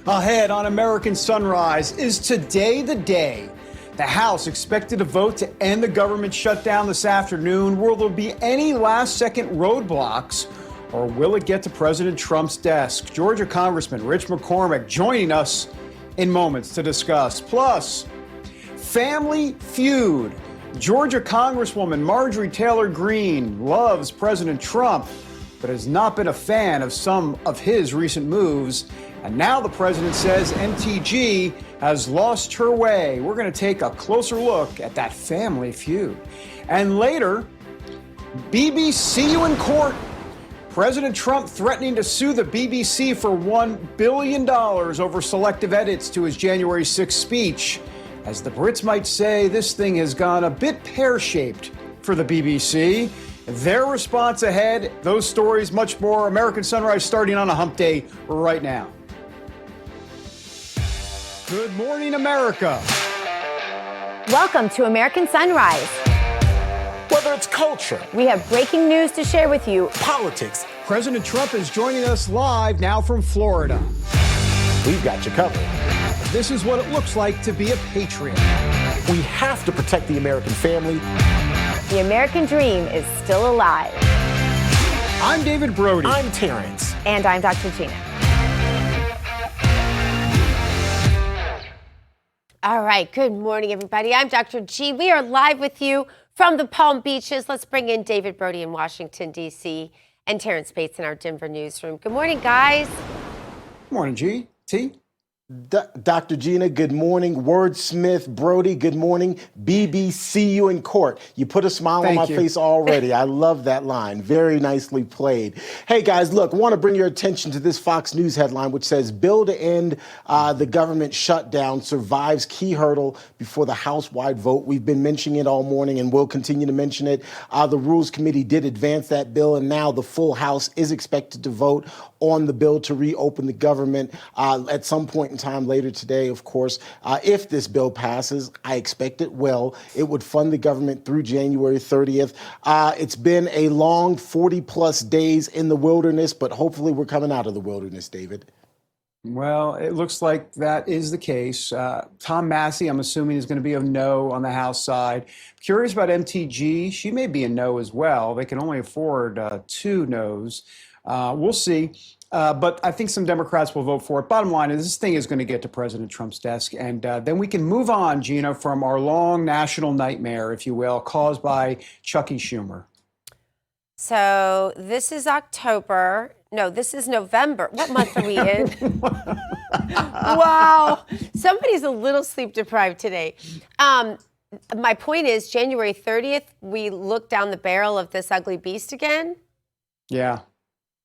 Ahead on American Sunrise, is today the day? The House expected to vote to end the government shutdown this afternoon. Will there be any last-second roadblocks, or will it get to President Trump's desk? Georgia Congressman Rich McCormick joining us in moments to discuss. Plus, family feud. Georgia Congresswoman Marjorie Taylor Greene loves President Trump, but has not been a fan of some of his recent moves. And now the president says MTG has lost her way. We're going to take a closer look at that family feud. And later, BBC you in court. President Trump threatening to sue the BBC for $1 billion over selective edits to his January 6th speech. As the Brits might say, this thing has gone a bit pear-shaped for the BBC. Their response ahead, those stories, much more. American Sunrise starting on a hump day right now. Good morning, America. Welcome to American Sunrise. Whether it's culture, we have breaking news to share with you. Politics. President Trump is joining us live now from Florida. We've got you covered. This is what it looks like to be a patriot. We have to protect the American family. The American dream is still alive. I'm David Brody. I'm Terrance. And I'm Dr. Gina. All right, good morning, everybody. I'm Dr. G. We are live with you from the Palm Beaches. Let's bring in David Brody in Washington, D.C., and Terrance Bates in our Denver newsroom. Good morning, guys. Good morning, G. T. Dr. Gina, good morning. Wordsmith, Brody, good morning. BBC you in court. You put a smile on my face already. I love that line. Very nicely played. Hey, guys, look, I want to bring your attention to this Fox News headline, which says, bill to end the government shutdown survives key hurdle before the House-wide vote. We've been mentioning it all morning, and we'll continue to mention it. The Rules Committee did advance that bill, and now the full House is expected to vote on the bill to reopen the government at some point in time later today, of course. If this bill passes, I expect it will. It would fund the government through January 30th. It's been a long 40-plus days in the wilderness, but hopefully we're coming out of the wilderness, David. Well, it looks like that is the case. Tom Massey, I'm assuming, is going to be a no on the House side. Curious about MTG. She may be a no as well. They can only afford 2 no's. We'll see. But I think some Democrats will vote for it. Bottom line is this thing is going to get to President Trump's desk. And then we can move on, Gina, from our long national nightmare, if you will, caused by Chucky Schumer. So this is October. No, this is November. What month are we in? Wow. Somebody's a little sleep deprived today. My point is January 30th, we look down the barrel of this ugly beast again. Yeah.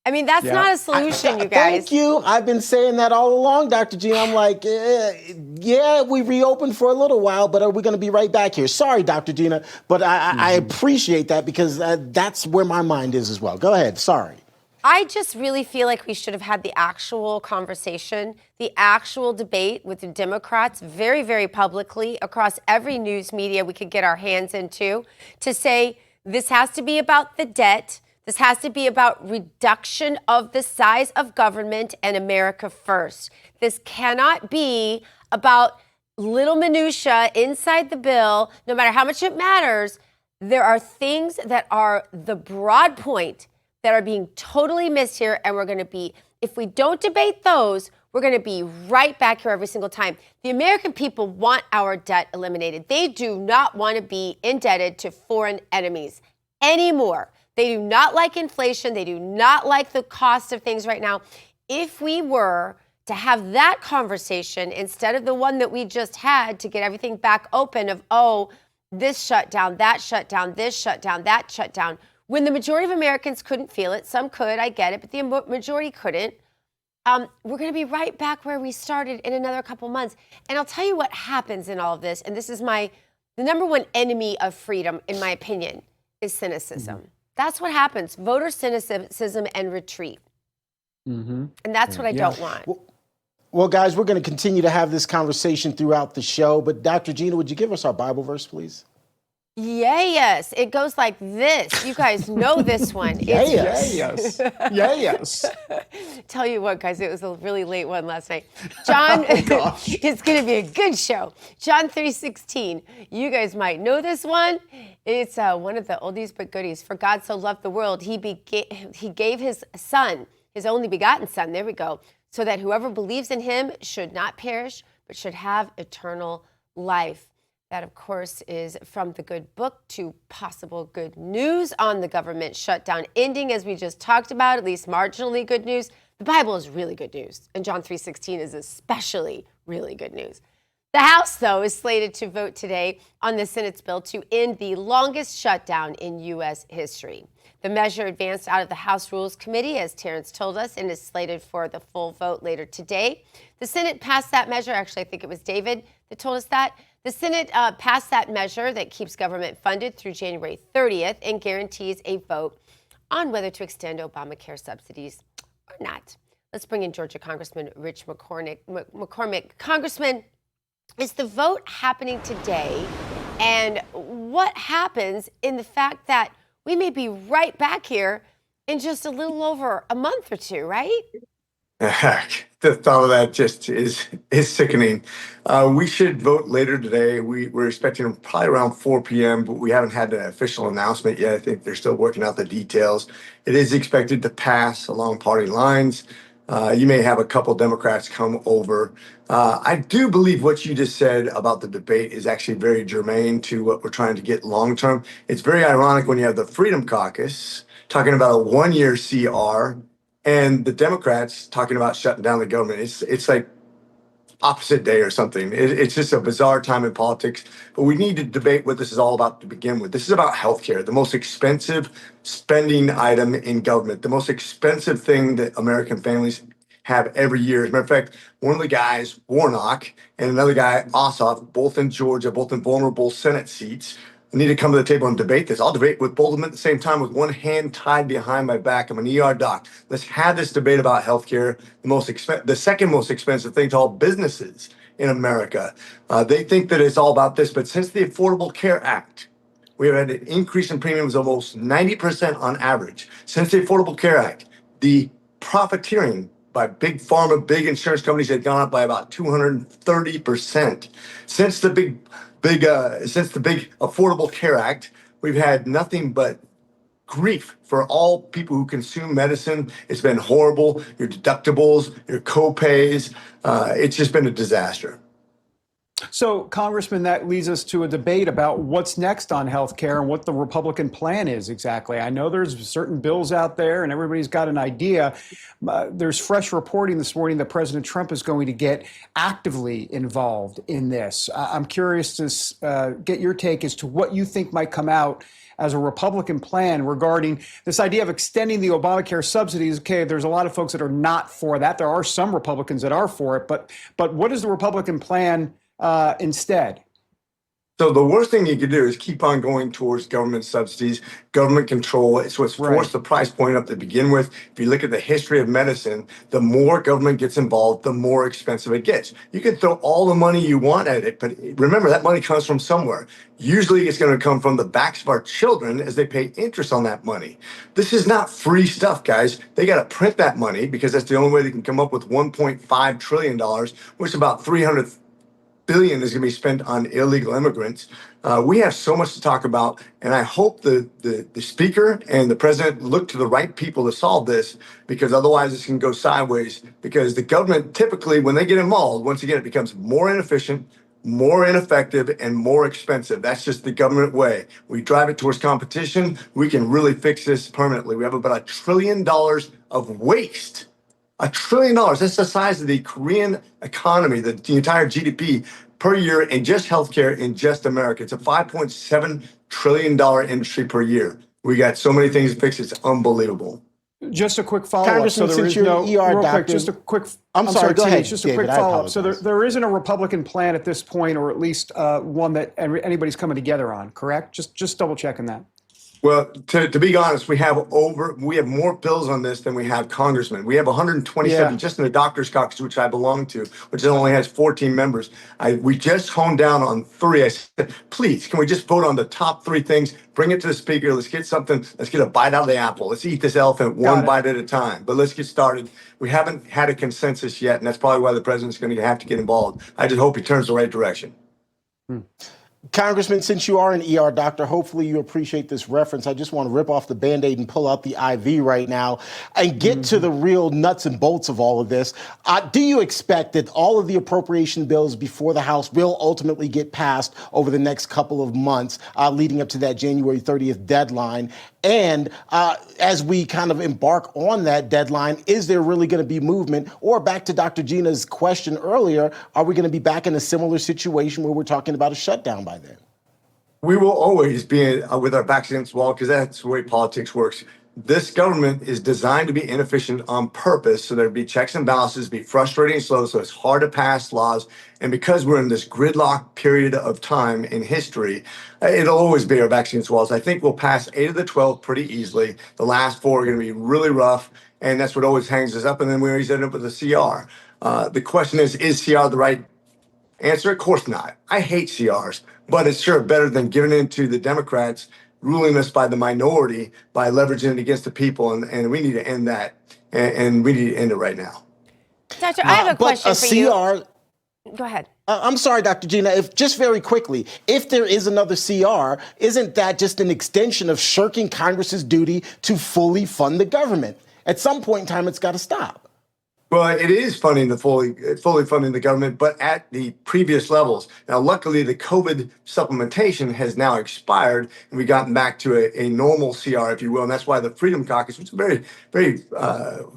I mean, that's not a solution, you guys. Thank you. I've been saying that all along, Dr. G. I'm like, yeah, we reopened for a little while, but are we going to be right back here? Sorry, Dr. Gina, but I appreciate that because that's where my mind is as well. Go ahead. Sorry. I just really feel like we should have had the actual conversation, the actual debate with the Democrats very, very publicly across every news media we could get our hands into to say this has to be about the debt. This has to be about reduction of the size of government and America first. This cannot be about little minutia inside the bill. No matter how much it matters, there are things that are the broad point that are being totally missed here. And we're going to be, if we don't debate those, we're going to be right back here every single time. The American people want our debt eliminated. They do not want to be indebted to foreign enemies anymore. They do not like inflation. They do not like the cost of things right now. If we were to have that conversation instead of the one that we just had to get everything back open of, oh, this shutdown, that shutdown, this shutdown, that shutdown, when the majority of Americans couldn't feel it, some could, I get it, but the majority couldn't, we're going to be right back where we started in another couple months. And I'll tell you what happens in all of this, and this is the number one enemy of freedom, in my opinion, is cynicism. Mm-hmm. That's what happens. Voter cynicism and retreat. Mm-hmm. And that's what I don't want. Well, guys, we're going to continue to have this conversation throughout the show. But Dr. Gina, would you give us our Bible verse, please? Yes. It goes like this. You guys know this one. Yes. Yes. Tell you what, guys, it was a really late one last night. John, it's going to be a good show. John 3:16. You guys might know this one. It's one of the oldies but goodies. For God so loved the world, he gave his son, his only begotten son, there we go, so that whoever believes in him should not perish, but should have eternal life. That, of course, is from the good book to possible good news on the government shutdown ending, as we just talked about, at least marginally good news. The Bible is really good news, and John 3:16 is especially really good news. The House, though, is slated to vote today on the Senate's bill to end the longest shutdown in U.S. history. The measure advanced out of the House Rules Committee, as Terrance told us, and is slated for the full vote later today. The Senate passed that measure. Actually, I think it was David that told us that. The Senate passed that measure that keeps government funded through January 30th and guarantees a vote on whether to extend Obamacare subsidies or not. Let's bring in Georgia Congressman Rich McCormick. Congressman, is the vote happening today? And what happens in the fact that we may be right back here in just a little over a month or two, right? Heck, the thought of that just is sickening. We should vote later today. We're expecting probably around 4 p.m., but we haven't had an official announcement yet. I think they're still working out the details. It is expected to pass along party lines. You may have a couple Democrats come over. I do believe what you just said about the debate is actually very germane to what we're trying to get long term. It's very ironic when you have the Freedom Caucus talking about a 1-year CR and the Democrats talking about shutting down the government. It's like opposite day or something. It's just a bizarre time in politics. But we need to debate what this is all about to begin with. This is about healthcare, the most expensive spending item in government, the most expensive thing that American families have every year. As a matter of fact, one of the guys, Warnock, and another guy, Ossoff, both in Georgia, both in vulnerable Senate seats, need to come to the table and debate this. I'll debate with both of them at the same time with one hand tied behind my back. I'm an ER doc. Let's have this debate about healthcare, the second most expensive thing to all businesses in America. They think that it's all about this, but since the Affordable Care Act, we have had an increase in premiums of almost 90% on average. Since the Affordable Care Act, the profiteering by big pharma, big insurance companies had gone up by about 230%. Since the big Affordable Care Act, we've had nothing but grief for all people who consume medicine. It's been horrible. Your deductibles, your co-pays, it's just been a disaster. So, Congressman, that leads us to a debate about what's next on health care and what the Republican plan is exactly. I know there's certain bills out there and everybody's got an idea. There's fresh reporting this morning that President Trump is going to get actively involved in this. I'm curious to get your take as to what you think might come out as a Republican plan regarding this idea of extending the Obamacare subsidies. Okay, there's a lot of folks that are not for that. There are some Republicans that are for it, but what is the Republican plan instead? So the worst thing you could do is keep on going towards government subsidies, government control. It's what's forced the price point up to begin with. If you look at the history of medicine, the more government gets involved, the more expensive it gets. You can throw all the money you want at it, but remember that money comes from somewhere. Usually it's going to come from the backs of our children as they pay interest on that money. This is not free stuff, guys. They got to print that money because that's the only way they can come up with $1.5 trillion, which is about $300 billion is going to be spent on illegal immigrants. We have so much to talk about, and I hope the speaker and the president look to the right people to solve this, because otherwise this can go sideways. Because the government typically, when they get involved, once again, it becomes more inefficient, more ineffective, and more expensive. That's just the government way. We drive it towards competition. We can really fix this permanently. We have about $1 trillion of waste. $1 trillion. That's the size of the Korean economy, the entire GDP per year in just healthcare in just America. It's a $5.7 trillion industry per year. We got so many things to fix. It's unbelievable. Just a quick follow-up. So there is no, real quick, just a quick, I'm sorry, go ahead, just a David, quick follow-up. So there isn't a Republican plan at this point, or at least one that anybody's coming together on, correct? Just double checking that. Well, to be honest, we have more bills on this than we have congressmen. We have 127 just in the doctors caucus, which I belong to, which only has 14 members. We just honed down on 3. I said, please, can we just vote on the top 3 things? Bring it to the speaker. Let's get something. Let's get a bite out of the apple. Let's eat this elephant one bite at a time. But let's get started. We haven't had a consensus yet, and that's probably why the president's going to have to get involved. I just hope he turns the right direction. Congressman, since you are an ER doctor, hopefully you appreciate this reference. I just want to rip off the Band-Aid and pull out the IV right now and get to the real nuts and bolts of all of this. Do you expect that all of the appropriation bills before the House will ultimately get passed over the next couple of months leading up to that January 30th deadline? And as we kind of embark on that deadline, is there really going to be movement? Or back to Dr. Gina's question earlier, are we going to be back in a similar situation where we're talking about a shutdown by then? We will always be with our backs against the wall because that's the way politics works. This government is designed to be inefficient on purpose, so there'd be checks and balances, be frustrating and slow, so it's hard to pass laws. And because we're in this gridlock period of time in history, it'll always be our backs against the walls. I think we'll pass 8 of the 12 pretty easily. The last 4 are going to be really rough, and that's what always hangs us up. And then we always end up with a CR. The question is CR the right answer? Of course not. I hate CRs, but it's sure better than giving in to the Democrats ruling us by the minority by leveraging it against the people, and we need to end that, and we need to end it right now. Doctor, I have a question for you. Go ahead. I'm sorry, Dr. Gina, if just very quickly, if there is another CR, isn't that just an extension of shirking Congress's duty to fully fund the government? At some point in time, it's got to stop. Well, it is funding fully funding the government, but at the previous levels. Now, luckily, the COVID supplementation has now expired, and we've gotten back to a normal CR, if you will. And that's why the Freedom Caucus, which is a very, very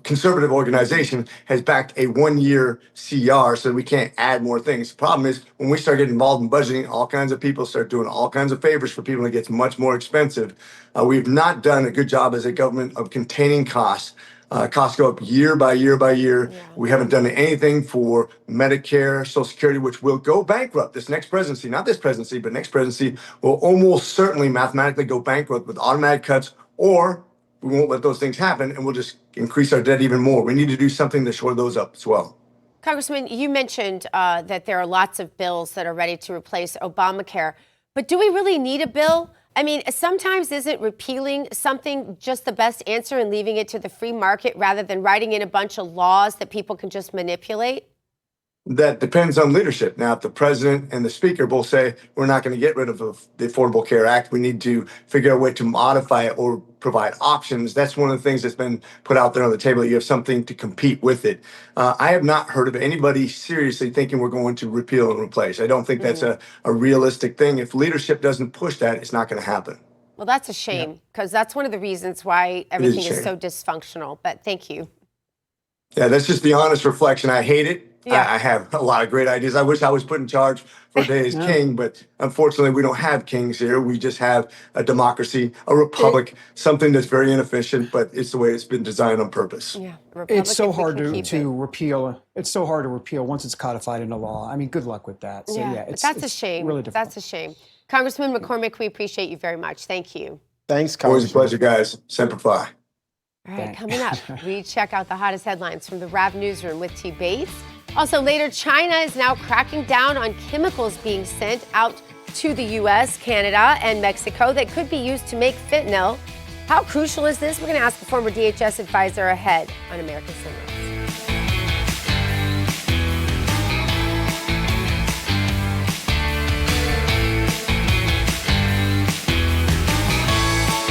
conservative organization, has backed a 1-year CR, so we can't add more things. The problem is when we start getting involved in budgeting, all kinds of people start doing all kinds of favors for people, and it gets much more expensive. We've not done a good job as a government of containing costs. Costs go up year by year by year. Yeah. We haven't done anything for Medicare, Social Security, which will go bankrupt. This next presidency, not this presidency, but next presidency will almost certainly mathematically go bankrupt with automatic cuts, or we won't let those things happen and we'll just increase our debt even more. We need to do something to shore those up as well. Congressman, you mentioned that there are lots of bills that are ready to replace Obamacare, but do we really need a bill? I mean, sometimes isn't repealing something just the best answer and leaving it to the free market rather than writing in a bunch of laws that people can just manipulate? That depends on leadership. Now, if the president and the speaker both say we're not going to get rid of the Affordable Care Act, we need to figure out a way to modify it or provide options. That's one of the things that's been put out there on the table. You have something to compete with it. I have not heard of anybody seriously thinking we're going to repeal and replace. I don't think that's a realistic thing. If leadership doesn't push that, it's not going to happen. Well, that's a shame because that's one of the reasons why everything is so dysfunctional. But thank you. Yeah, that's just the honest reflection. I hate it. Yeah. I have a lot of great ideas. I wish I was put in charge for a day as king, but unfortunately we don't have kings here. We just have a democracy, a republic, something that's very inefficient, but it's the way it's been designed on purpose. Yeah, it's so hard to repeal. It's so hard to repeal once it's codified into law. I mean, good luck with that. So that's a shame. Really difficult. That's a shame. Congressman McCormick, we appreciate you very much. Thank you. Thanks, Congressman. Always a pleasure, guys. Semper Fi. All right, coming up, we check out the hottest headlines from the RAV Newsroom with T. Bates. Also later, China is now cracking down on chemicals being sent out to the U.S., Canada, and Mexico that could be used to make fentanyl. How crucial is this? We're going to ask the former DHS advisor ahead on American Cinema.